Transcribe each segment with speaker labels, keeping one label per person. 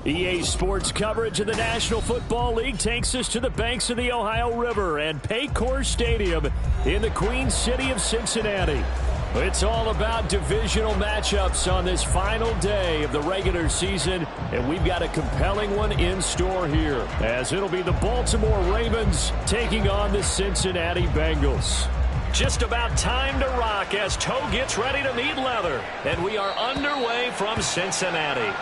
Speaker 1: EA Sports coverage of the National Football League takes us to the banks of the Ohio River and Paycor Stadium in the Queen City of Cincinnati. It's all about divisional matchups on this final day of the regular season, and we've got a compelling one in store here, as it'll be the Baltimore Ravens taking on the Cincinnati Bengals. Just about time to rock as toe gets ready to meet leather, and we are underway from Cincinnati.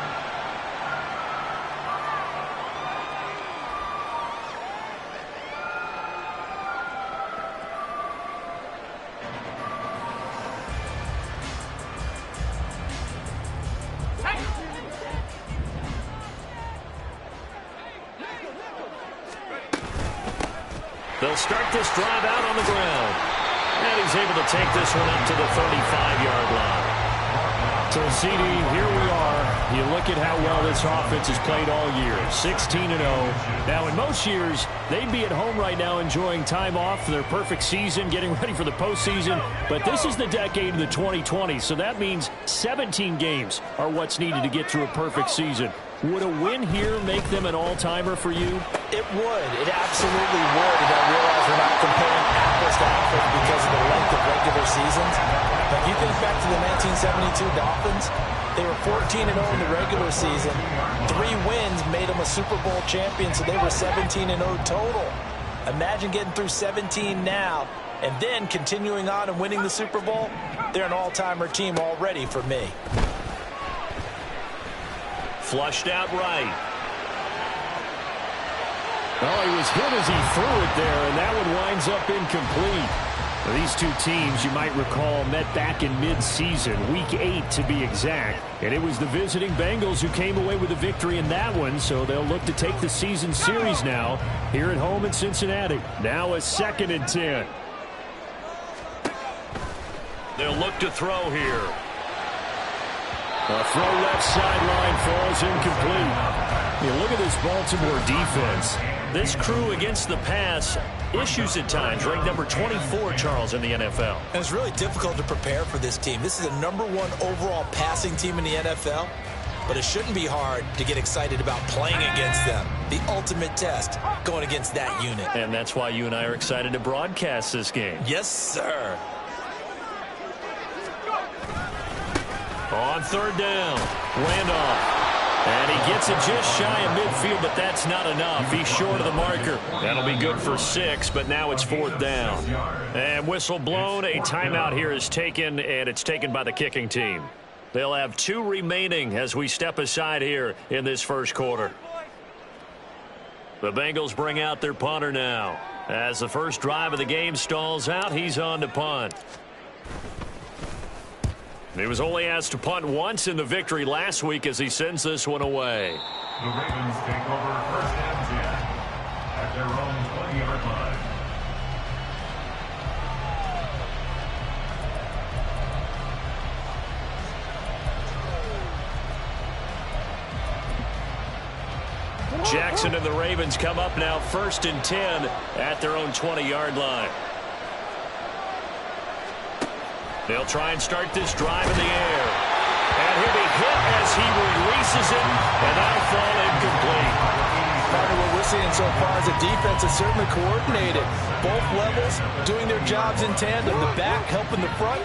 Speaker 1: They'll start this drive out on the ground. And he's able to take this one up to the 35-yard line. So, CD, here we are. You look at how well this offense has played all year. 16-0. Now, in most years, they'd be at home right now enjoying time off for their perfect season, getting ready for the postseason. But this is the decade of the 2020s, so that means 17 games are what's needed to get through a perfect season. Would a win here make them an all-timer for you?
Speaker 2: It would. It absolutely would. And I realize we're not comparing apples to apples because of the length of regular seasons. But if you think back to the 1972 Dolphins, they were 14-0 in the regular season. 3 wins made them a Super Bowl champion, so they were 17-0 total. Imagine getting through 17 now and then continuing on and winning the Super Bowl. They're an all-timer team already for me.
Speaker 1: Flushed out right. Oh, he was hit as he threw it there, and that one winds up incomplete. Now, these two teams, you might recall, met back in mid-season, Week 8 to be exact. And it was the visiting Bengals who came away with a victory in that one, so they'll look to take the season series now here at home in Cincinnati. Now a 2nd and 10. They'll look to throw here. A throw left sideline falls incomplete. You look at this Baltimore defense. This crew against the pass, issues at times, ranked number 24, Charles, in the NFL.
Speaker 2: And it's really difficult to prepare for this team. This is the #1 overall passing team in the NFL, but it shouldn't be hard to get excited about playing against them. The ultimate test, going against that unit.
Speaker 1: And that's why you and I are excited to broadcast this game.
Speaker 2: Yes, sir.
Speaker 1: On 3rd down, Randolph. And he gets it just shy of midfield, but that's not enough. He's short of the marker. That'll be good for 6, but now it's 4th down. And whistle blown. A timeout here is taken, and it's taken by the kicking team. They'll have 2 remaining as we step aside here in this first quarter. The Bengals bring out their punter now. As the first drive of the game stalls out, he's on to punt. He was only asked to punt once in the victory last week as he sends this one away.
Speaker 3: The Ravens take over 1st and 10 at their own 20-yard line.
Speaker 1: Jackson and the Ravens come up now 1st and 10 at their own 20-yard line. They'll try and start this drive in the air. And he'll be hit as he releases it, and that'll fall incomplete.
Speaker 2: Part of what we're seeing so far is the defense is certainly coordinated. Both levels doing their jobs in tandem. The back helping the front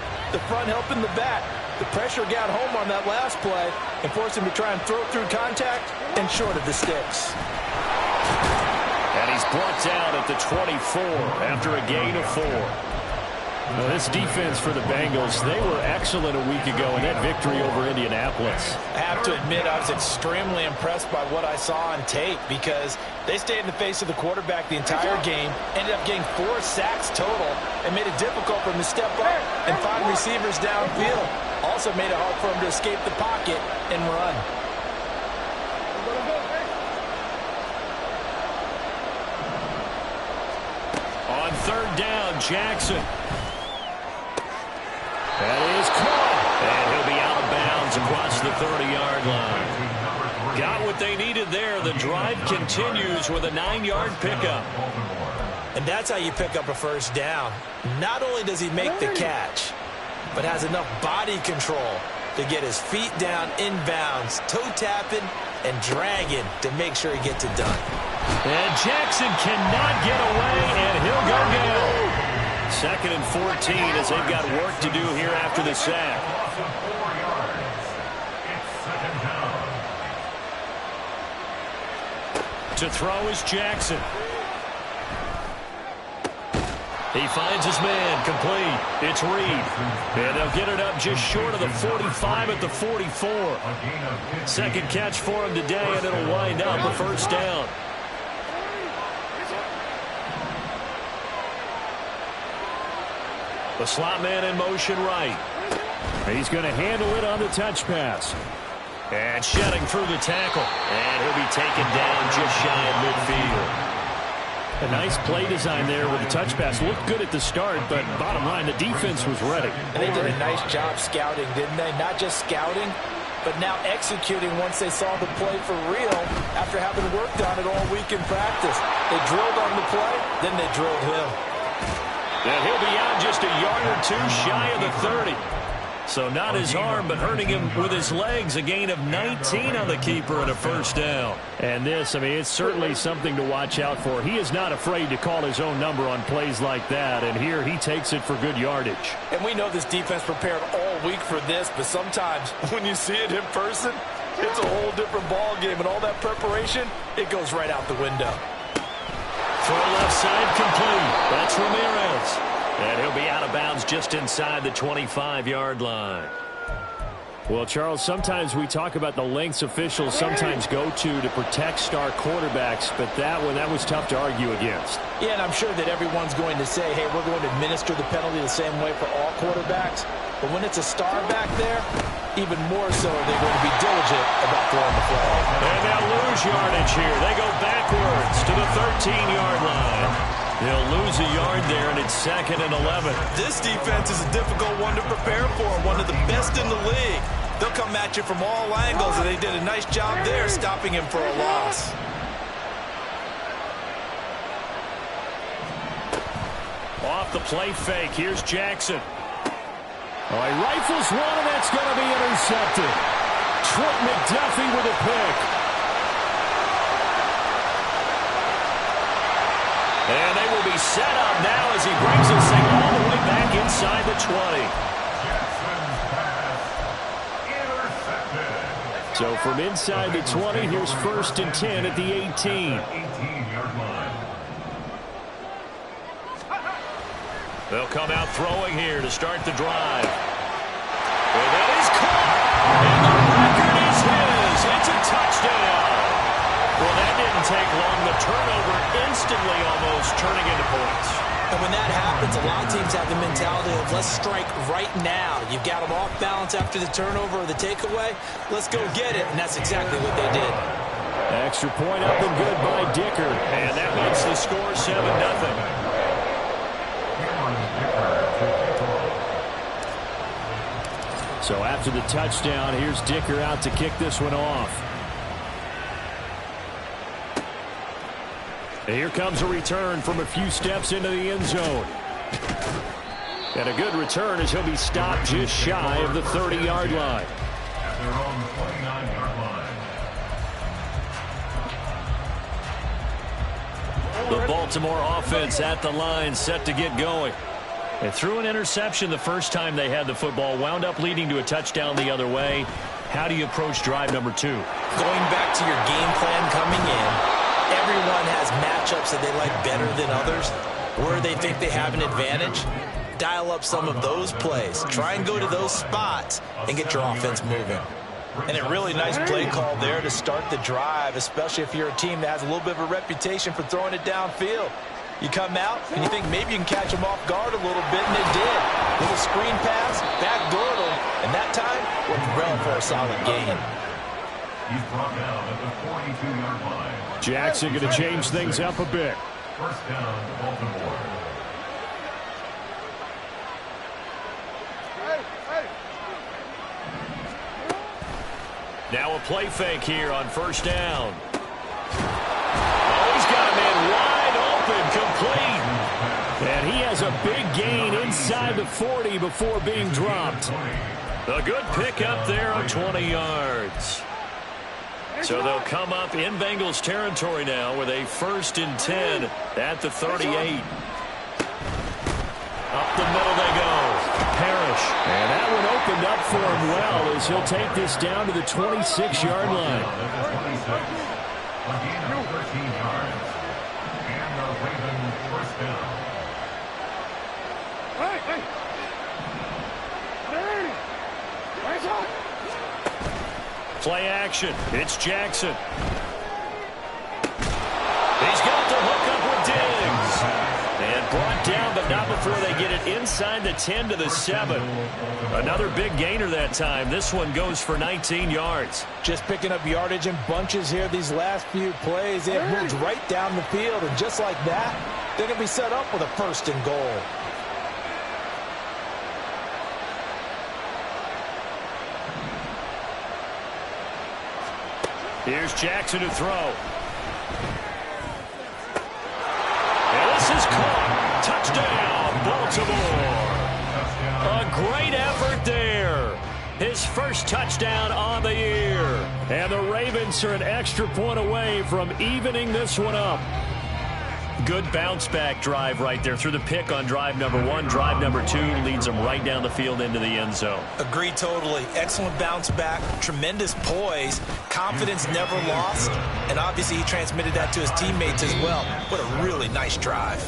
Speaker 2: helping the back. The pressure got home on that last play and forced him to try and throw through contact and short of the sticks.
Speaker 1: And he's brought down at the 24 after a gain of 4. Well, this defense for the Bengals, they were excellent a week ago in that victory over Indianapolis.
Speaker 2: I have to admit I was extremely impressed by what I saw on tape because they stayed in the face of the quarterback the entire game, ended up getting 4 sacks total, and made it difficult for him to step up and find receivers downfield. Also made it hard for him to escape the pocket and run.
Speaker 1: On 3rd down, Jackson. That is caught. And he'll be out of bounds across the 30-yard line. Got what they needed there. The drive continues with a 9-yard pickup.
Speaker 2: And that's how you pick up a 1st down. Not only does he make the catch, but has enough body control to get his feet down inbounds, toe tapping, and dragging to make sure he gets it done.
Speaker 1: And Jackson cannot get away, and he'll go down. 2nd and 14 as they've got work to do here after the sack. To throw is Jackson. He finds his man, complete. It's Reed. And they'll get it up just short of the 45 at the 44. 2nd catch for him today, and it'll wind up a first down. The slot man in motion right. He's going to handle it on the touch pass. And shedding through the tackle. And he'll be taken down just shy of midfield. A nice play design there with the touch pass. Looked good at the start, but bottom line, the defense was ready.
Speaker 2: And they did a nice job scouting, didn't they? Not just scouting, but now executing once they saw the play for real after having worked on it all week in practice. They drilled on the play, then they drilled him.
Speaker 1: And he'll be out just a yard or two shy of the 30. So not his arm, but hurting him with his legs. A gain of 19 on the keeper and a first down. And this, I mean, it's certainly something to watch out for. He is not afraid to call his own number on plays like that. And here he takes it for good yardage.
Speaker 2: And we know this defense prepared all week for this, but sometimes when you see it in person, it's a whole different ball game. And all that preparation, it goes right out the window.
Speaker 1: Throw left side complete. That's Ramirez. And he'll be out of bounds just inside the 25-yard line. Well, Charles, sometimes we talk about the lengths officials sometimes go to protect star quarterbacks, but that was tough to argue against.
Speaker 2: Yeah, and I'm sure that everyone's going to say, hey, we're going to administer the penalty the same way for all quarterbacks. But when it's a star back there, even more so are they going to be diligent about throwing the flag.
Speaker 1: And they'll lose yardage here. They go backwards to the 13-yard line. They'll lose a yard there, and it's 2nd and 11.
Speaker 2: This defense is a difficult one to prepare for, one of the best in the league. They'll come at you from all angles, and they did a nice job there stopping him for a loss.
Speaker 1: Off the play fake, here's Jackson. Oh, he rifles one, and that's going to be intercepted. Trent McDuffie with a pick. And they will be set up now as he brings this thing all the way back inside the 20. So from inside the 20, here's 1st and 10 at the 18.
Speaker 3: 18-yard line.
Speaker 1: They'll come out throwing here to start the drive. And that is caught. And the record is his. It's a touchdown. Well, that didn't take long. The turnover instantly almost turning into points.
Speaker 2: And when that happens, a lot of teams have the mentality of let's strike right now. You've got them off balance after the turnover or the takeaway. Let's go get it. And that's exactly what they did.
Speaker 1: Extra point up and good by Dicker. And that makes the score 7-0. So after the touchdown, here's Dicker out to kick this one off. And here comes a return from a few steps into the end zone. And a good return as he'll be stopped just shy of the 30-yard line.
Speaker 3: At their own 29-yard line.
Speaker 1: The Baltimore offense at the line, set to get going. And threw an interception the first time they had the football, wound up leading to a touchdown the other way. How do you approach drive number 2?
Speaker 2: Going back to your game plan coming in, everyone has matchups that they like better than others, where they think they have an advantage. Dial up some of those plays. Try and go to those spots and get your offense moving. And a really nice play call there to start the drive, especially if you're a team that has a little bit of a reputation for throwing it downfield. You come out and you think maybe you can catch them off guard a little bit, and they did. Little screen pass, backdoored them, and that time went well for a solid gain.
Speaker 3: He's brought down at the 42-yard line.
Speaker 1: Jackson going to change things up a bit.
Speaker 3: First down, Baltimore.
Speaker 1: Now a play fake here on first down. Oh, he's got a man wide open, complete. And he has a big gain inside the 40 before being dropped. A good pickup there on 20 yards. So they'll come up in Bengals territory now with a 1st and 10 at the 38. Up the middle they go. Parrish. And that one opened up for him well as he'll take this down to the 26-yard line.
Speaker 3: Again, 13 yards. And the Ravens first down.
Speaker 1: Play action. It's Jackson. He's got the hook up with Diggs. And brought down, but not before they get it inside the 10 to the 7. Another big gainer that time. This one goes for 19 yards.
Speaker 2: Just picking up yardage in bunches here these last few plays. It moves right down the field, and just like that, they're going to be set up with a 1st and goal.
Speaker 1: Here's Jackson to throw. And this is caught. Touchdown, Baltimore. A great effort there. His first touchdown on the year. And the Ravens are an extra point away from evening this one up. Good bounce-back drive right there through the pick on drive number 1. Drive number 2 leads them right down the field into the end zone.
Speaker 2: Agree totally. Excellent bounce back, tremendous poise, confidence never lost, and obviously he transmitted that to his teammates as well. What a really nice drive.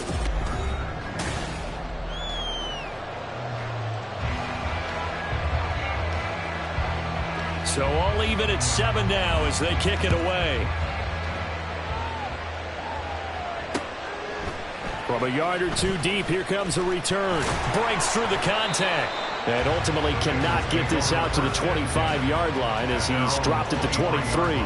Speaker 1: So all even at 7 now as they kick it away. From a yard or 2 deep, here comes a return. Breaks through the contact. And ultimately cannot get this out to the 25-yard line as he's dropped at the 23.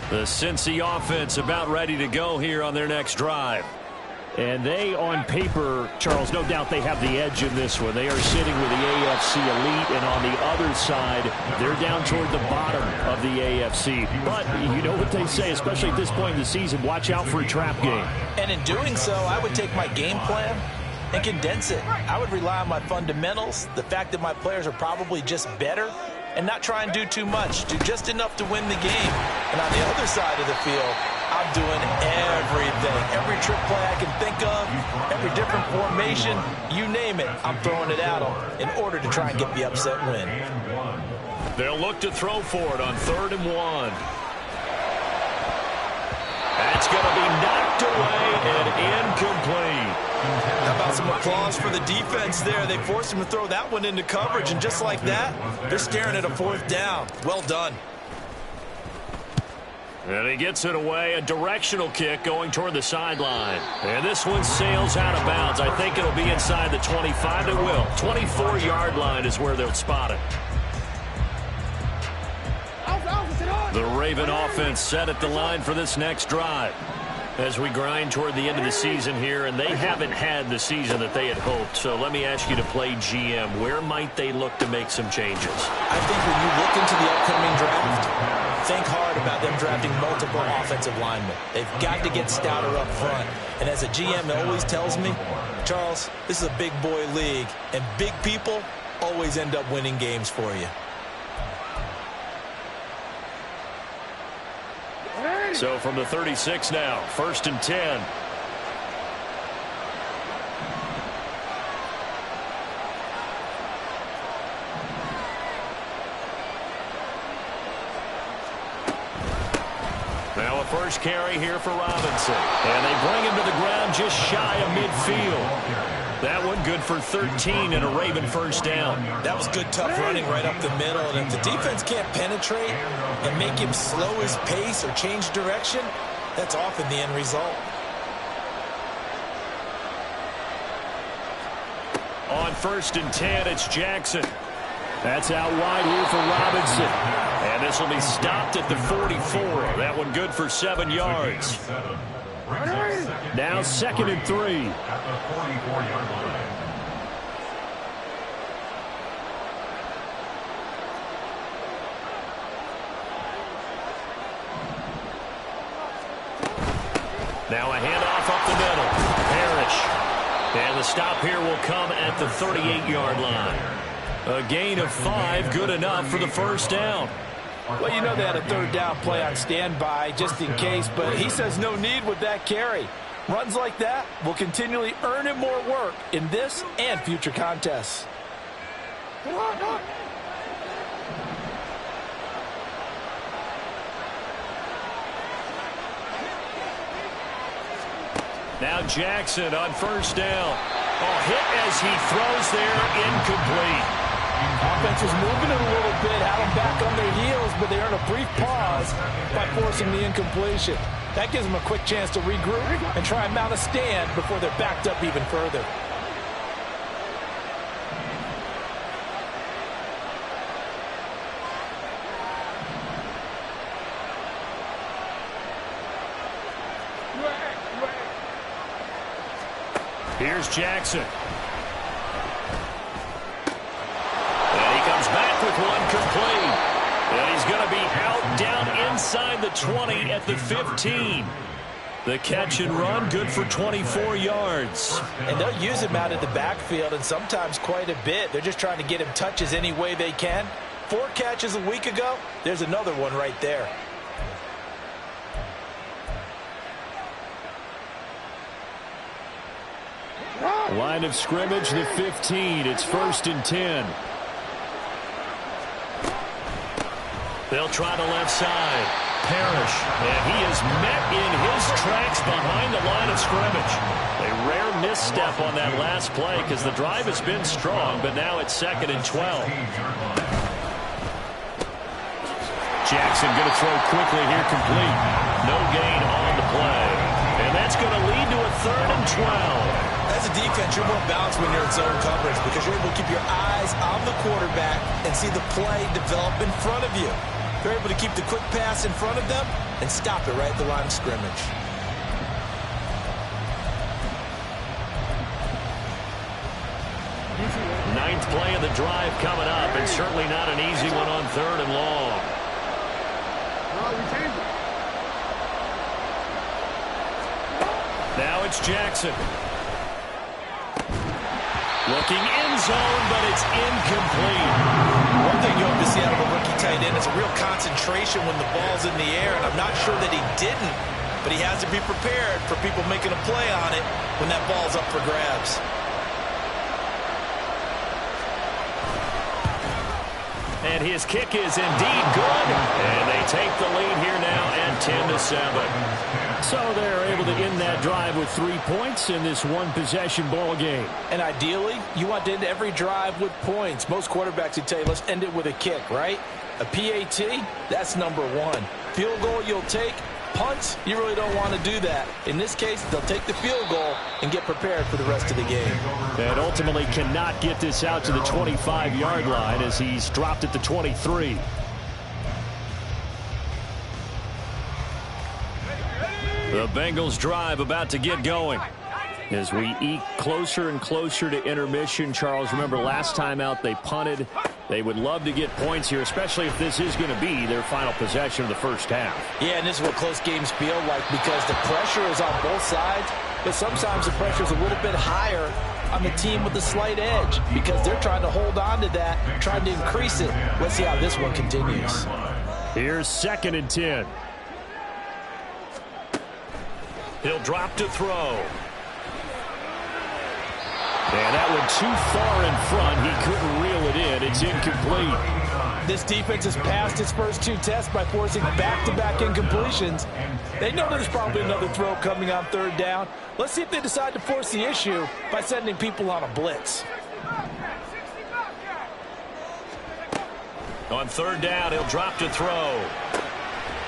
Speaker 1: The Cincy offense about ready to go here on their next drive. And they, on paper, Charles, no doubt they have the edge in this one. They are sitting with the AFC elite, and on the other side, they're down toward the bottom of the AFC. But you know what they say, especially at this point in the season, watch out for a trap game.
Speaker 2: And in doing so, I would take my game plan and condense it. I would rely on my fundamentals, the fact that my players are probably just better, and not try and do too much, do just enough to win the game. And on the other side of the field, I'm doing everything. Every trick play I can think of, every different formation, you name it, I'm throwing it at them in order to try and get the upset win.
Speaker 1: They'll look to throw for it on 3rd and 1. That's going to be knocked away and incomplete.
Speaker 2: How about some applause for the defense there? They forced him to throw that one into coverage, and just like that, they're staring at a 4th down. Well done.
Speaker 1: And he gets it away, a directional kick going toward the sideline. And this one sails out of bounds. I think it'll be inside the 25. It will. 24-yard line is where they'll spot it. The Raven offense set at the line for this next drive as we grind toward the end of the season here, and they haven't had the season that they had hoped. So let me ask you to play GM. Where might they look to make some changes?
Speaker 2: I think when you look into the upcoming draft, think hard about them drafting multiple offensive linemen. They've got to get stouter up front. And as a GM always tells me, Charles, this is a big boy league, and big people always end up winning games for you.
Speaker 1: So from the 36 now, 1st and 10. Now a first carry here for Robinson. And they bring him to the ground just shy of midfield. That one good for 13 and a Raven first down.
Speaker 2: That was good, tough running right up the middle. And if the defense can't penetrate and make him slow his pace or change direction, that's often the end result.
Speaker 1: On 1st and 10, it's Jackson. That's out wide here for Robinson. And this will be stopped at the 44. That one good for 7 yards. Now 2nd and 3.
Speaker 3: At the 44-yard line.
Speaker 1: Now a handoff up the middle. Parrish. And the stop here will come at the 38-yard line. A gain of 5, good enough for the first down.
Speaker 2: Well, you know they had a third down play on standby just in case, but he says no need with that carry. Runs like that will continually earn him more work in this and future contests.
Speaker 1: Now Jackson on first down. Oh, hit as he throws there, incomplete.
Speaker 2: Offense was moving it a little bit, had them back on their heels, but they earned a brief pause by forcing the incompletion. That gives them a quick chance to regroup and try and mount a stand before they're backed up even further.
Speaker 1: Here's Jackson. And he comes back with one complete. And he's going to be out down inside the 20 at the 15. The catch and run, good for 24 yards.
Speaker 2: And they'll use him out of the backfield, and sometimes quite a bit. They're just trying to get him touches any way they can. 4 catches a week ago, there's another one right there.
Speaker 1: Line of scrimmage, the 15. It's 1st and 10. They'll try the left side. Parrish. And he is met in his tracks behind the line of scrimmage. A rare misstep on that last play because the drive has been strong, but now it's 2nd and 12. Jackson going to throw quickly here, complete. No gain on the play. And that's going to lead to a 3rd and 12.
Speaker 2: As a defense, you're more balanced when you're in zone coverage because you're able to keep your eyes on the quarterback and see the play develop in front of you. You're able to keep the quick pass in front of them and stop it right at the line of scrimmage.
Speaker 1: Ninth play of the drive coming up, and certainly not an easy one on 3rd and long. Now it's Jackson. Looking in zone, but it's incomplete.
Speaker 2: One thing you hope to see out of a rookie tight end is a real concentration when the ball's in the air, and I'm not sure that he didn't, but he has to be prepared for people making a play on it when that ball's up for grabs.
Speaker 1: And his kick is indeed good. And they take the lead here now at 10-7. So they're able to end that drive with 3 points in this one-possession ball game.
Speaker 2: And ideally, you want to end every drive with points. Most quarterbacks would tell you, let's end it with a kick, right? A PAT, that's number 1. Field goal you'll take. Punts, you really don't want to do that. In this case, they'll take the field goal and get prepared for the rest of the game.
Speaker 1: And ultimately cannot get this out to the 25-yard line as he's dropped at the 23. The Bengals drive about to get going. As we eke closer and closer to intermission, Charles, remember last time out they punted. They would love to get points here, especially if this is going to be their final possession of the first half.
Speaker 2: Yeah, and this is what close games feel like because the pressure is on both sides, but sometimes the pressure is a little bit higher on the team with the slight edge because they're trying to hold on to that, trying to increase it. Let's see how this one continues.
Speaker 1: Here's 2nd and 10. He'll drop to throw. And that one too far in front. He couldn't reel it in. It's incomplete.
Speaker 2: This defense has passed its first 2 tests by forcing back-to-back incompletions. They know there's probably another throw coming on 3rd down. Let's see if they decide to force the issue by sending people on a blitz.
Speaker 1: On 3rd down, he'll drop to throw.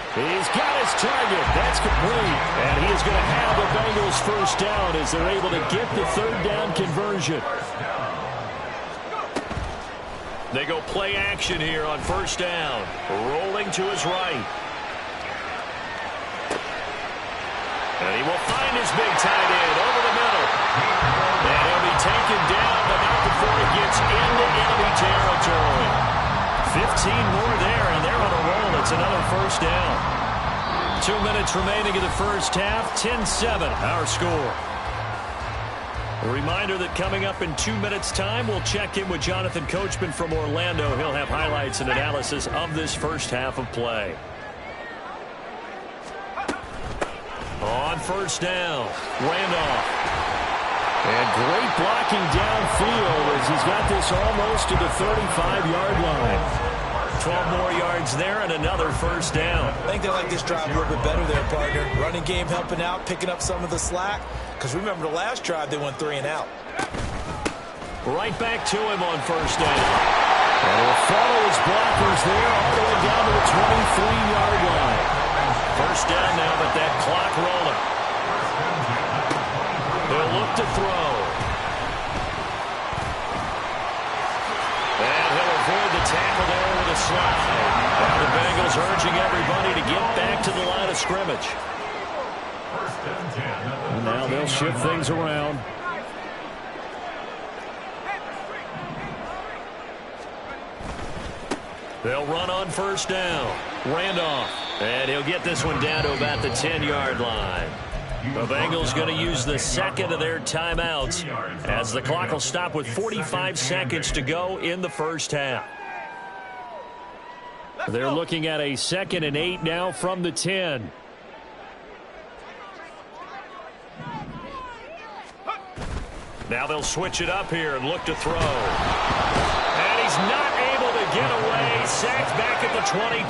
Speaker 1: He's got his target. That's complete. And he is going to have the Bengals first down as they're able to get the 3rd down conversion. They go play action here on 1st down. Rolling to his right. And he will find his big tight end over the middle. And he'll be taken down, but not before he gets into enemy territory. 15 more there, and they're on a roll. It's another 1st down. 2 minutes remaining in the first half. 10-7, our score. A reminder that coming up in 2 minutes' time, we'll check in with Jonathan Coachman from Orlando. He'll have highlights and analysis of this first half of play. On first down, Randolph. And great blocking downfield as he's got this almost to the 35-yard line. 12 more yards there and another first down.
Speaker 2: I think they like this drive a little bit better there, partner. Running game helping out, picking up some of the slack. Because remember the last drive, they went 3 and out.
Speaker 1: Right back to him on first down. And he'll follow his blockers there all the way down to the 23-yard line. First down now, but that clock rolling. He'll look to throw. And he'll avoid the tackle there with a slide. Now the Bengals urging everybody to get back to the line of scrimmage. And now they'll shift things around. They'll run on first down. Randolph. And he'll get this one down to about the 10-yard line. The Bengals going to use the second of their timeouts as the clock will stop with 45 seconds to go in the first half. They're looking at a 2nd and 8 now from the 10. Now they'll switch it up here and look to throw. And he's not able to get away. Sacked back at the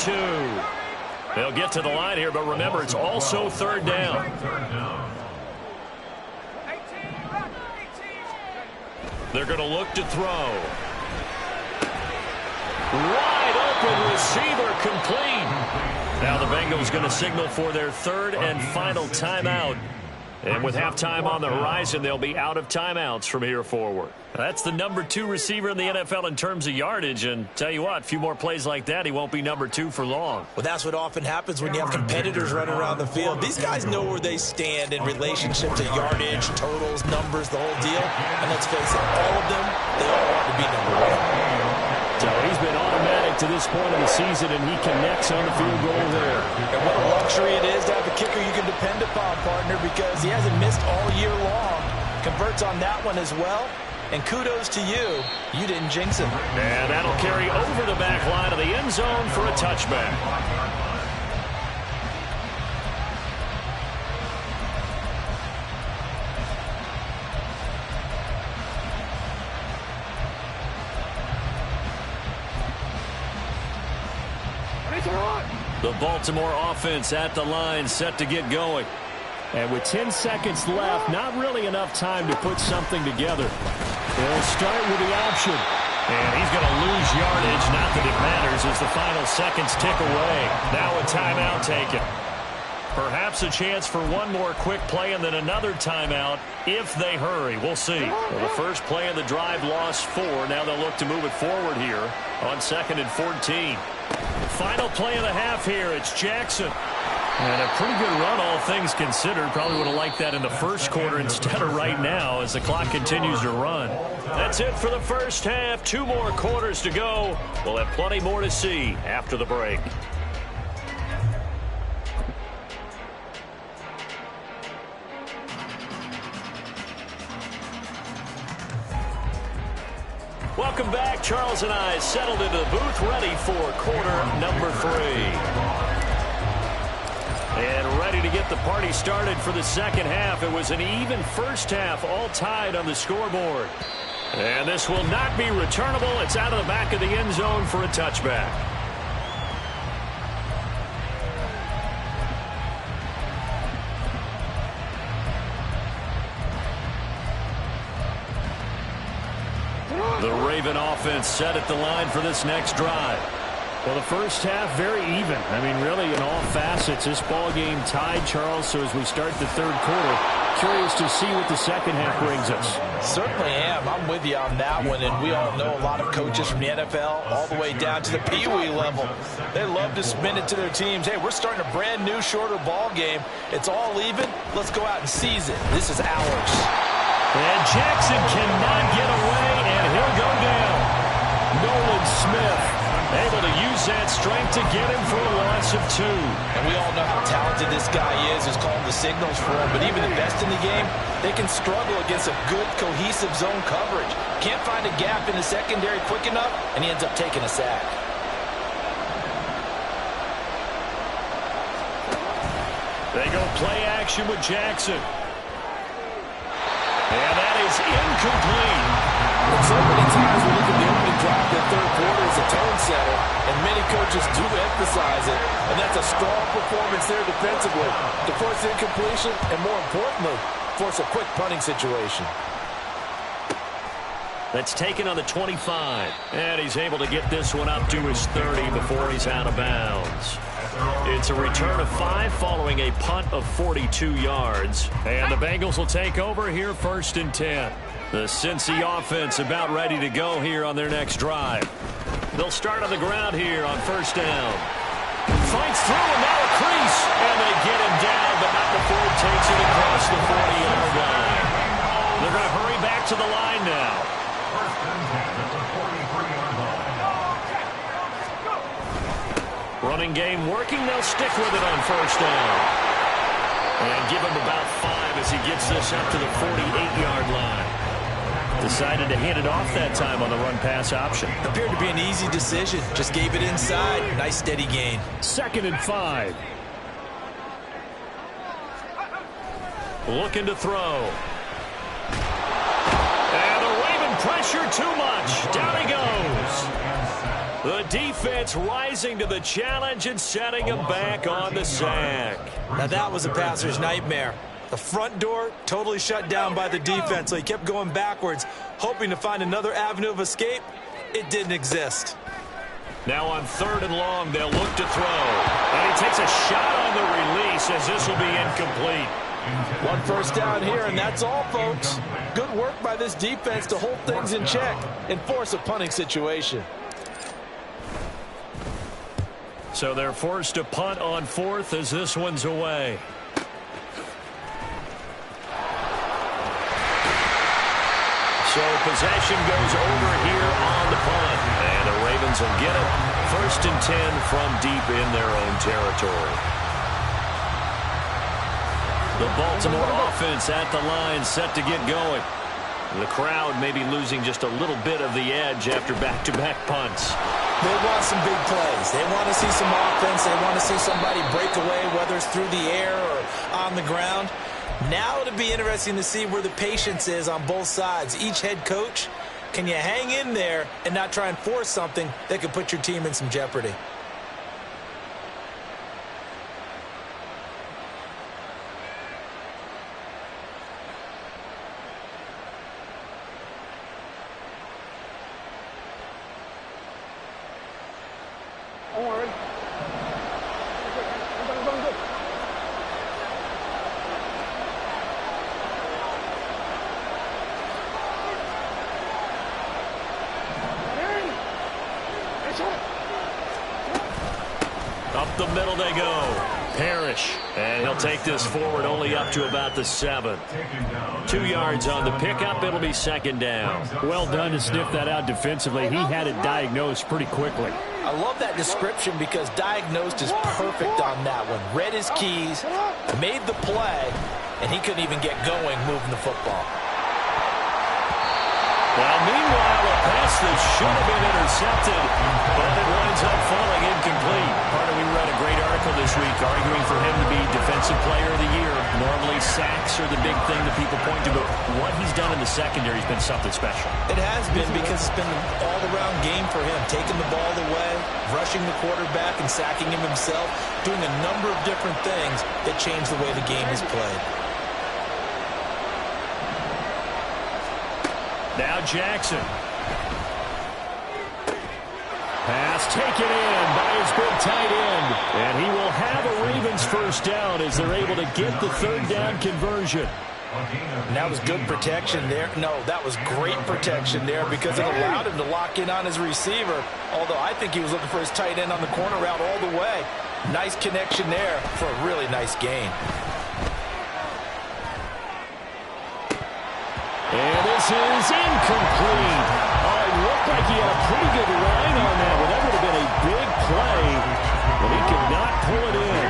Speaker 1: 22. They'll get to the line here, but remember, it's also third down. They're going to look to throw. Wide open receiver complete. Now the Bengals going to signal for their 3rd and final timeout. And with halftime on the horizon, they'll be out of timeouts from here forward. That's the number 2 receiver in the NFL in terms of yardage. And tell you what, a few more plays like that, he won't be number 2 for long.
Speaker 2: Well, that's what often happens when you have competitors running around the field. These guys know where they stand in relationship to yardage, totals, numbers, the whole deal. And let's face it, all of them, they all want to be number 1.
Speaker 1: So he's been automatic to this point of the season, and he connects on the field goal there.
Speaker 2: And what a luxury it is to have a kicker you can depend upon, partner, because he hasn't missed all year long. Converts on that one as well. And kudos to you. You didn't jinx him.
Speaker 1: And that'll carry over the back line of the end zone for a touchback. The Baltimore offense at the line, set to get going. And with 10 seconds left, not really enough time to put something together. They'll start with the option. And he's going to lose yardage. Not that it matters as the final seconds tick away. Now a timeout taken. Perhaps a chance for one more quick play and then another timeout if they hurry. We'll see. Well, the first play of the drive lost 4. Now they'll look to move it forward here on 2nd and 14. Final play of the half here. It's Jackson. And a pretty good run, all things considered. Probably would have liked that in the first quarter instead of right now as the clock continues to run. That's it for the first half. 2 more quarters to go. We'll have plenty more to see after the break. Welcome back. Charles and I settled into the booth, ready for quarter number 3. And ready to get the party started for the second half. It was an even first half, all tied on the scoreboard. And this will not be returnable. It's out of the back of the end zone for a touchback. The Raven offense set at the line for this next drive. Well, the first half, very even. I mean, really, in all facets, this ball game tied, Charles. So as we start the third quarter, curious to see what the second half brings us.
Speaker 2: Certainly am. I'm with you on that one. And we all know a lot of coaches from the NFL all the way down to the Pee-wee level. They love to spin it to their teams. Hey, we're starting a brand new, shorter ball game. It's all even. Let's go out and seize it. This is ours.
Speaker 1: And Jackson cannot get away, and he'll go down. Nolan Smith Able to use that strength to get him for a loss of 2.
Speaker 2: And we all know how talented this guy is, who's calling the signals for him. But even the best in the game, they can struggle against a good, cohesive zone coverage. Can't find a gap in the secondary quick enough, and he ends up taking a sack.
Speaker 1: They go play action with Jackson. And that is incomplete.
Speaker 2: And so many times we look at the opening drive in the third quarter as a tone setter, and many coaches do emphasize it, and that's a strong performance there defensively to force incompletion and, more importantly, force a quick punting situation.
Speaker 1: That's taken on the 25. And he's able to get this one up to his 30 before he's out of bounds. It's a return of 5 following a punt of 42 yards. And the Bengals will take over here 1st and 10. The Cincy offense about ready to go here on their next drive. They'll start on the ground here on 1st down. Fights through and now a crease. And they get him down, but not before he takes it across the 40-yard line. They're going to hurry back to the line now. Running game working. They'll stick with it on 1st down. And give him about 5 as he gets this up to the 48-yard line. Decided to hand it off that time on the run-pass option.
Speaker 2: Appeared to be an easy decision. Just gave it inside. Nice steady gain.
Speaker 1: 2nd and 5. Looking to throw. And the Raven pressure too much. Down he goes. The defense rising to the challenge and setting him back on the sack.
Speaker 2: Now that was a passer's nightmare. The front door totally shut down by the defense, so he kept going backwards, hoping to find another avenue of escape. It didn't exist.
Speaker 1: Now on 3rd and long, they'll look to throw. And he takes a shot on the release as this will be incomplete.
Speaker 2: 1 first down here, and that's all, folks. Good work by this defense to hold things in check and force a punting situation.
Speaker 1: So they're forced to punt on 4th as this one's away. So possession goes over here on the punt. And the Ravens will get it. 1st and 10 from deep in their own territory. The Baltimore offense at the line set to get going. The crowd may be losing just a little bit of the edge after back-to-back punts.
Speaker 2: They want some big plays. They want to see some offense. They want to see somebody break away, whether it's through the air or on the ground. Now it'll be interesting to see where the patience is on both sides. Each head coach, can you hang in there and not try and force something that could put your team in some jeopardy?
Speaker 1: Up the middle they go. Parrish. And he'll take this forward only up to about the 7. 2 yards on the pickup. It'll be 2nd down.
Speaker 4: Well done to sniff that out defensively. He had it diagnosed pretty quickly.
Speaker 2: I love that description because diagnosed is perfect on that one. Read his keys, made the play, and he couldn't even get going moving the football.
Speaker 1: Well, meanwhile, a pass that should have been intercepted, but it winds up falling incomplete.
Speaker 4: We read a great article this week arguing for him to be Defensive Player of the Year. Normally, sacks are the big thing that people point to, but what he's done in the secondary has been something special.
Speaker 2: It has been because it's been an all-around game for him, taking the ball away, rushing the quarterback and sacking him himself, doing a number of different things that change the way the game is played.
Speaker 1: Now Jackson. Pass taken in by his big tight end. And he will have a Ravens 1st down as they're able to get the 3rd down conversion.
Speaker 2: And that was good protection there. No, that was great protection there because it allowed him to lock in on his receiver. Although I think he was looking for his tight end on the corner route all the way. Nice connection there for a really nice gain.
Speaker 1: And this is incomplete. Oh, it looked like he had a pretty good line on that, but that would have been a play, but he could not pull it in.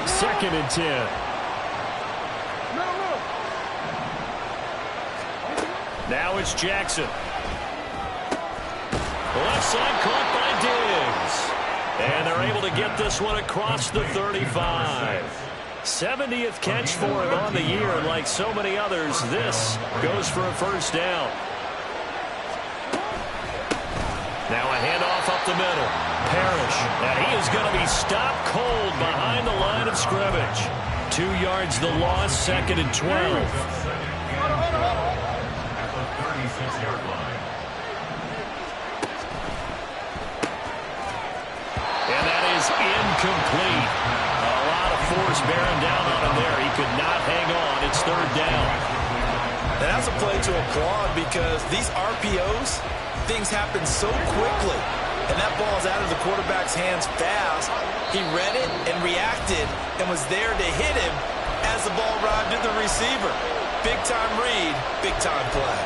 Speaker 1: 2nd and 10. Now it's Jackson. Left side caught by Diggs. And they're able to get this one across the 35. 70th catch for him on the year, and like so many others, this goes for a first down. Now a handoff up the middle. Parrish, and he is going to be stopped cold behind the line of scrimmage. 2 yards the loss, 2nd and 12. And that is incomplete. A lot of force bearing down on him there. He could not hang on. It's 3rd down.
Speaker 2: And that's a play to applaud because these RPOs, things happen so quickly. And that ball's out of the quarterback's hands fast. He read it and reacted and was there to hit him as the ball arrived at the receiver. Big-time read, big-time play.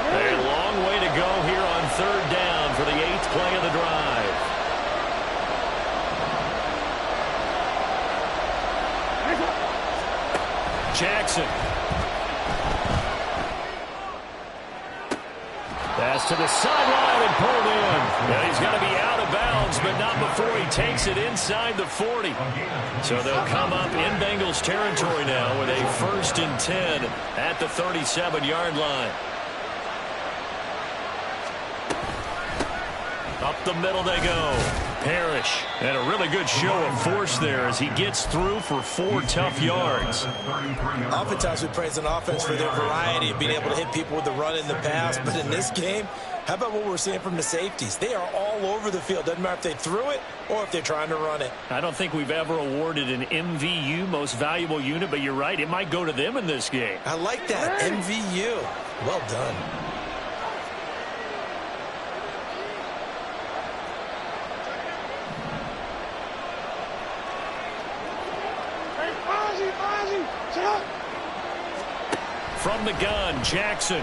Speaker 1: A long way to go here on 3rd down for the 8th play of the drive. Jackson. Pass to the sideline and pulled in. And he's going to be out of bounds, but not before he takes it inside the 40. So they'll come up in Bengals territory now with a 1st and 10 at the 37-yard line. Up the middle they go. Parrish. And a really good show of force there as he gets through for 4 tough yards.
Speaker 2: Oftentimes we praise an offense for their variety of being able to hit people with the run in the pass. But in this game, how about what we're seeing from the safeties? They are all over the field. Doesn't matter if they threw it or if they're trying to run it.
Speaker 1: I don't think we've ever awarded an MVU, most valuable unit, but you're right. It might go to them in this game.
Speaker 2: I like that. MVU. Well done.
Speaker 1: From the gun, Jackson.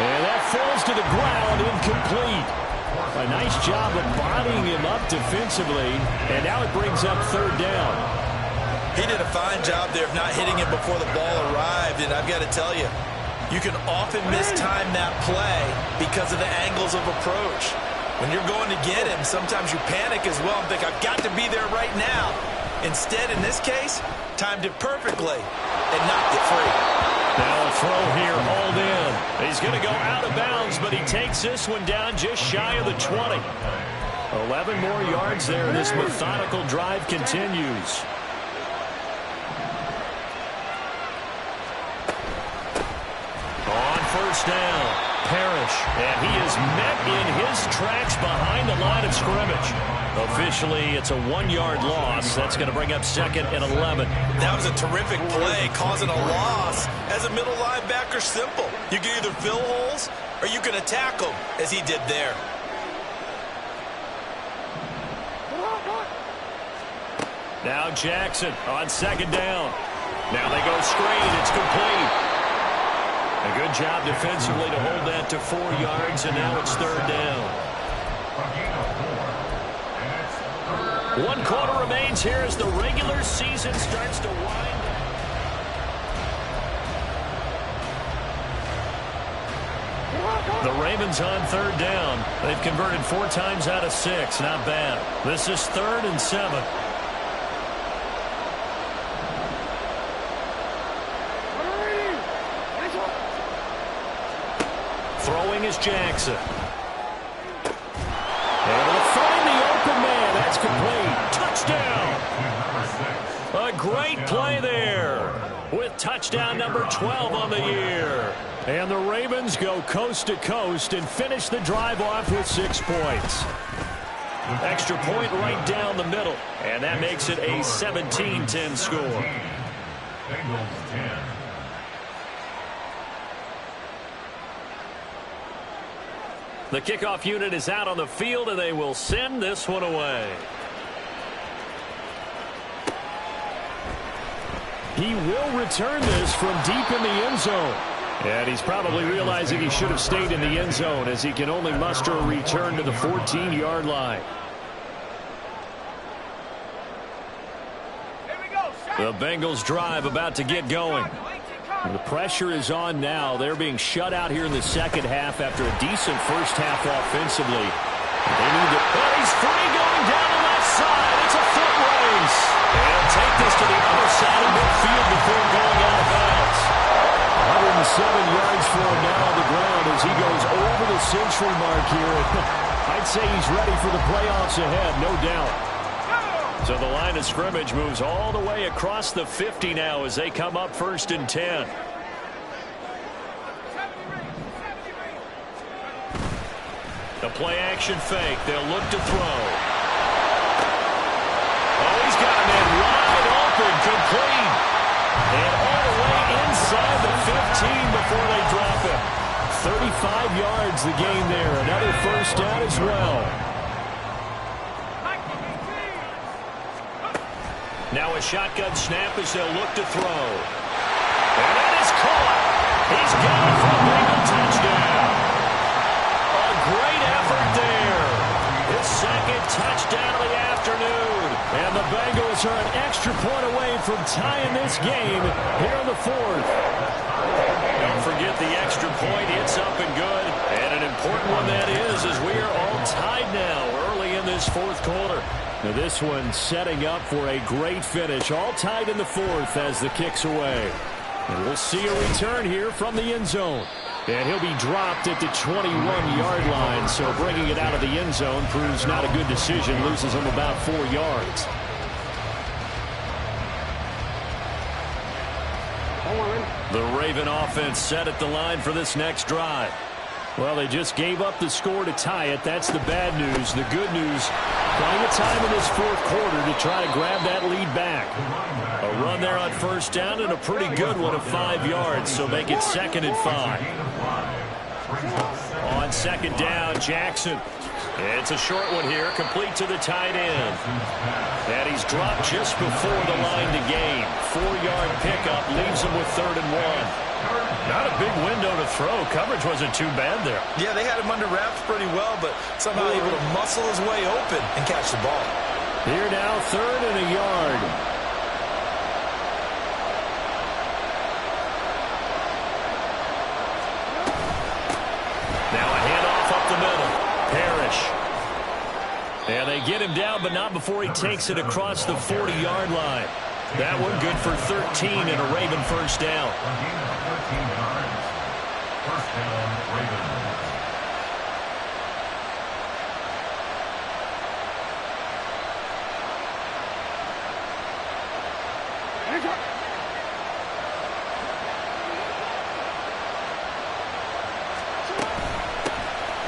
Speaker 1: And that falls to the ground, incomplete. A nice job of bodying him up defensively, and now it brings up 3rd down.
Speaker 2: He did a fine job there of not hitting him before the ball arrived, and I've got to tell you, you can often mistime that play because of the angles of approach. When you're going to get him, sometimes you panic as well and think, I've got to be there right now. Instead, in this case, timed it perfectly and knocked it free.
Speaker 1: Now a throw here, hauled in. He's going to go out of bounds, but he takes this one down just shy of the 20. 11 more yards there, and this methodical drive continues. On 1st down, Parrish, and he is met in his tracks behind the line of scrimmage. Officially, it's a 1-yard loss. That's going to bring up 2nd and 11.
Speaker 2: That was a terrific play, causing a loss. As a middle linebacker, simple. You can either fill holes or you can attack them, as he did there.
Speaker 1: Now Jackson on 2nd down. Now they go screen. It's complete. A good job defensively to hold that to 4 yards, and now it's 3rd down. 1 quarter remains here as the regular season starts to wind down. The Ravens on 3rd down. They've converted 4 times out of 6. Not bad. This is 3rd and 7. Throwing is Jackson. Able to find the open man. That's complete. Touchdown. A great play there with touchdown number 12 on the year. And the Ravens go coast to coast and finish the drive off with 6 points. Extra point right down the middle. And that makes it a 17-10 score.
Speaker 3: Bengals 10.
Speaker 1: The kickoff unit is out on the field, and they will send this one away. He will return this from deep in the end zone. And he's probably realizing he should have stayed in the end zone as he can only muster a return to the 14-yard line. The Bengals drive about to get going. The pressure is on now. They're being shut out here in the second half after a decent first half offensively. They need to... Oh, he's free going down the left side. It's a foot race. They'll take this to the other side of midfield before going out of bounds. 107 yards for him now on the ground as he goes over the century mark here. I'd say he's ready for the playoffs ahead, no doubt. So the line of scrimmage moves all the way across the 50 now as they come up 1st and 10. The play action fake. They'll look to throw. Oh, he's got a man wide open, complete. And all the way inside the 15 before they drop him. 35 yards the gain there. Another first down as well. Now a shotgun snap as they'll look to throw. And that is caught. He's got it for a Bengal touchdown. A great effort there. His second touchdown of the afternoon. And the Bengals are an extra point away from tying this game here in the 4th. Don't forget the extra point. It's up and good. And an important one that is as we are all tied now early in this 4th quarter. Now this one setting up for a great finish. All tied in the 4th as the kick's away. And we'll see a return here from the end zone. And he'll be dropped at the 21-yard line. So bringing it out of the end zone proves not a good decision. Loses him about 4 yards. The Raven offense set at the line for this next drive. Well, they just gave up the score to tie it. That's the bad news. The good news, plenty of time in this 4th quarter to try to grab that lead back. A run there on 1st down and a pretty good one of 5 yards, so make it 2nd and 5. On 2nd down, Jackson. It's a short one here, complete to the tight end. And he's dropped just before the line to gain. 4-yard pickup leaves him with 3rd and 1. Not a big window to throw. Coverage wasn't too bad there.
Speaker 2: Yeah, they had him under wraps pretty well, but somehow able to muscle his way open and catch the ball.
Speaker 1: Here now, 3rd and a yard. Now a handoff up the middle. Parrish. And they get him down, but not before he takes it across the 40-yard line. That one good for 13 and a Raven first down.
Speaker 3: 13 yards. First down, Ravens.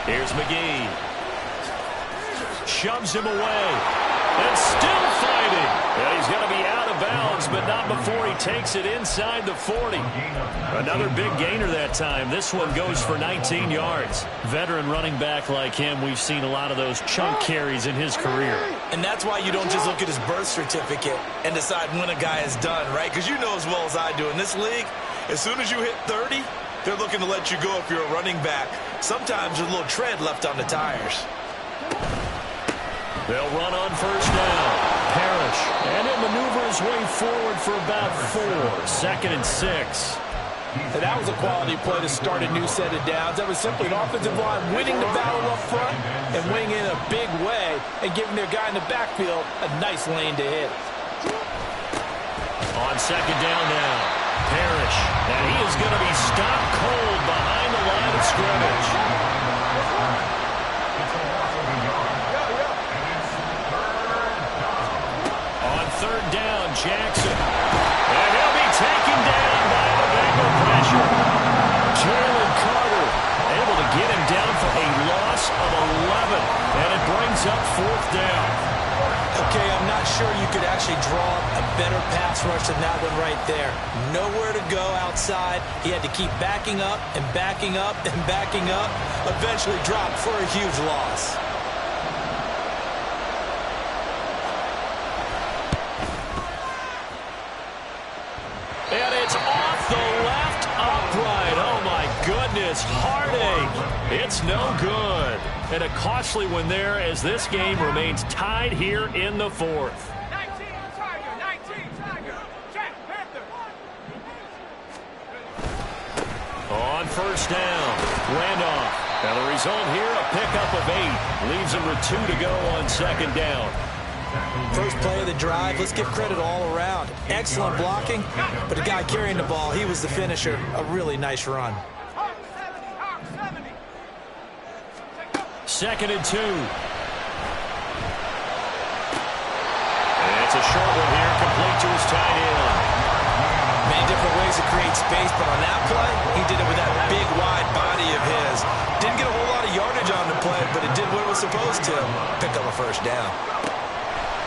Speaker 1: Here's McGee. Shoves him away. And still fighting. And he's going to be out of bounds, but not before he takes it inside the 40. Another big gainer that time. This one goes for 19 yards. Veteran running back like him, we've seen a lot of those chunk carries in his career.
Speaker 2: And that's why you don't just look at his birth certificate and decide when a guy is done, right? Because you know as well as I do, in this league, as soon as you hit 30, they're looking to let you go if you're a running back. Sometimes there's a little tread left on the tires.
Speaker 1: They'll run on first down. Parrish. And he'll maneuver his way forward for about 4. 2nd and 6.
Speaker 2: And that was a quality play to start a new set of downs. That was simply an offensive line winning the battle up front and winning in a big way and giving their guy in the backfield a nice lane to hit.
Speaker 1: On 2nd down now. Parrish. And he is going to be stopped cold behind the line of scrimmage. On 3rd down, Jackson. And he'll be taken down by the Bengal pressure. Jalen Carter able to get him down for a loss of 11. And it brings up 4th down.
Speaker 2: Okay, I'm not sure you could actually draw a better pass rush than that one right there. Nowhere to go outside. He had to keep backing up and backing up and backing up. Eventually dropped for a huge loss.
Speaker 1: And it's off the left upright. Oh, this heartache. It's no good. And a costly one there as this game remains tied here in the fourth. On first down, Randolph. And the result here, a pickup of 8. Leaves him with 2 to go on second down.
Speaker 2: First play of the drive, let's give credit all around. Excellent blocking, but the guy carrying the ball, he was the finisher. A really nice run.
Speaker 1: Second and 2. It's a short one here, complete to his tight end.
Speaker 2: Many different ways to create space, but on that play, he did it with that big, wide body of his. Didn't get a whole lot of yardage on the play, but it did what it was supposed to. Pick up a first down.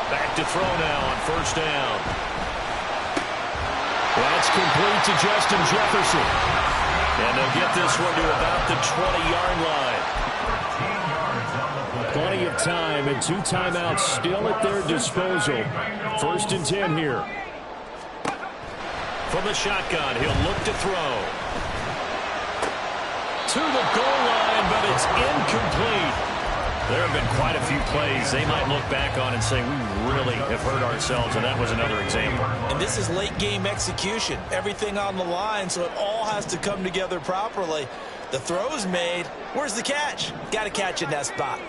Speaker 1: Back to throw now on first down. That's complete to Justin Jefferson. And they'll get this one to about the 20-yard line. Plenty of time and 2 timeouts still at their disposal. First and 10 here. From the shotgun, he'll look to throw. To the goal line, but it's incomplete. There have been quite a few plays they might look back on and say, we really have hurt ourselves, and that was another example.
Speaker 2: And this is late-game execution. Everything on the line, so it all has to come together properly. The throw's made. Where's the catch? Got to catch in that spot.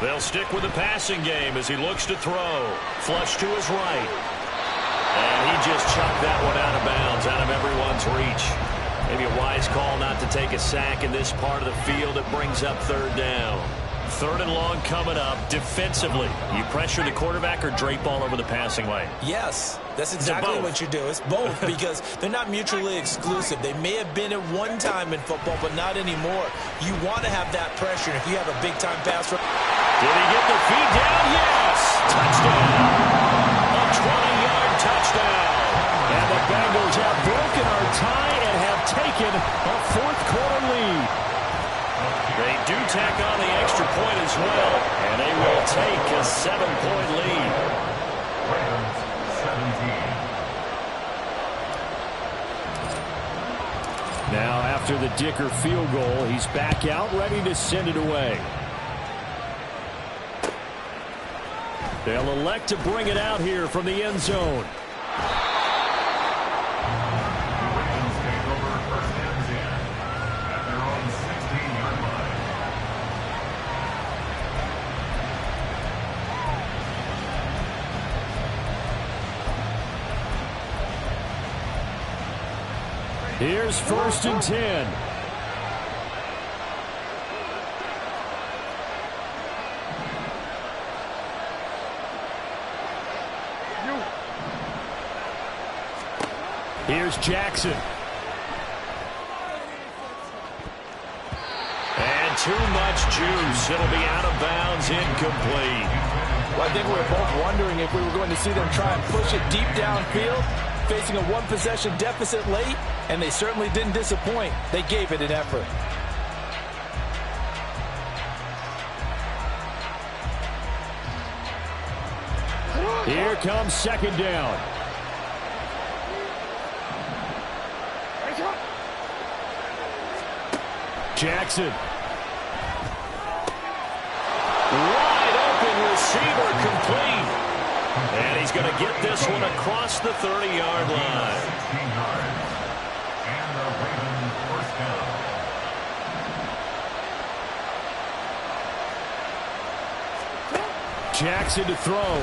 Speaker 1: They'll stick with the passing game as he looks to throw. Flush to his right. And he just chucked that one out of bounds, out of everyone's reach. Maybe a wise call not to take a sack in this part of the field. It brings up third down. Third and long coming up. Defensively, you pressure the quarterback or drape all over the passing lane?
Speaker 2: Yes, that's exactly what you do. It's both because they're not mutually exclusive. They may have been at one time in football, but not anymore. You want to have that pressure. If you have a big-time pass rush.
Speaker 1: Did he get the feed down? Yes! Touchdown! A 20-yard touchdown. And the Bengals have broken our tie and have taken a fourth-quarter lead. They do tack on the extra point as well, and they will take a 7-point lead.
Speaker 3: Ravens, 17.
Speaker 1: Now, after the Dicker field goal, he's back out, ready to send it away. They'll elect to bring it out here from the end zone.
Speaker 3: Ravens take over first and 10 at their own 16-yard line.
Speaker 1: Here's first and 10. Here's Jackson. And too much juice. It'll be out of bounds, incomplete.
Speaker 2: Well, I think we were both wondering if we were going to see them try and push it deep downfield, facing a one-possession deficit late, and they certainly didn't disappoint. They gave it an effort.
Speaker 1: Here comes second down. Jackson. Wide open receiver, complete. And he's going to get this one across the 30-yard line.
Speaker 3: 16 yards. And the Ravens force down.
Speaker 1: Jackson to throw.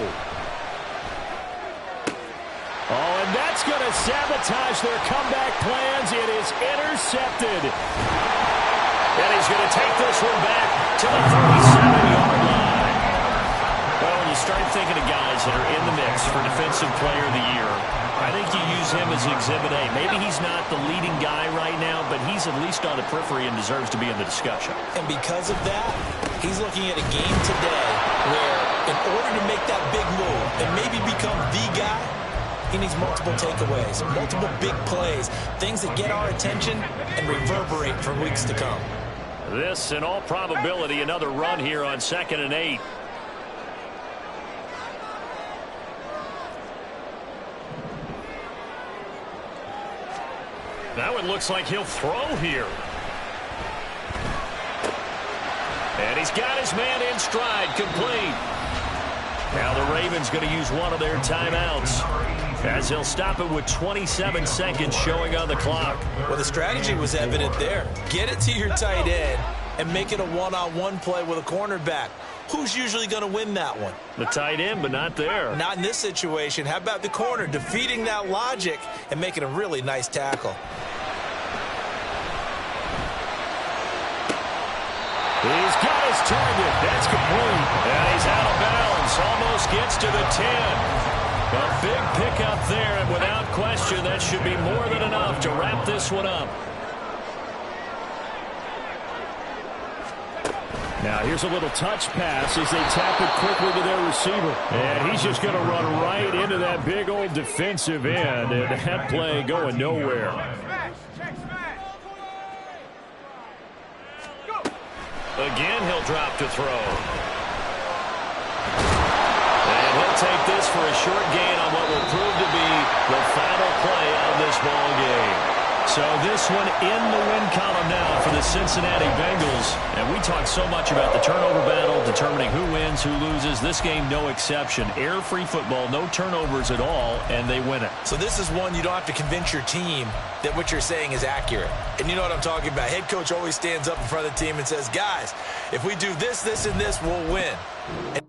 Speaker 1: Oh, and that's going to sabotage their comeback plans. It is intercepted. And he's going to take this one back to the 37-yard line. Well, when you start thinking of guys that are in the mix for Defensive Player of the Year, I think you use him as Exhibit A. Maybe he's not the leading guy right now, but he's at least on the periphery and deserves to be in the discussion.
Speaker 2: And because of that, he's looking at a game today where in order to make that big move and maybe become the guy, he needs multiple takeaways, multiple big plays, things that get our attention and reverberate for weeks to come.
Speaker 1: This, in all probability, another run here on 2nd and 8. Now it looks like he'll throw here. And he's got his man in stride, complete. Now the Ravens going to use one of their timeouts, as he'll stop it with 27 seconds showing on the clock.
Speaker 2: Well, the strategy was evident there. Get it to your tight end and make it a one-on-one play with a cornerback. Who's usually going to win that one?
Speaker 1: The tight end, but not there.
Speaker 2: Not in this situation. How about the corner defeating that logic and making a really nice tackle?
Speaker 1: He's got his target. That's complete. And he's out of bounds. Almost gets to the 10. A big pickup there, and without question, that should be more than enough to wrap this one up. Now here's a little touch pass as they tap it quickly to their receiver. And he's just going to run right into that big old defensive end. And that play going nowhere. Again, he'll drop to throw. And he'll take this for a short gain on what will prove to be the final play of this ball game. So this one in the win column now for the Cincinnati Bengals. And we talk so much about the turnover battle, determining who wins, who loses. This game, no exception. Air-free football, no turnovers at all, and they win it.
Speaker 2: So this is one you don't have to convince your team that what you're saying is accurate. And you know what I'm talking about. Head coach always stands up in front of the team and says, guys, if we do this, this, and this, we'll win. And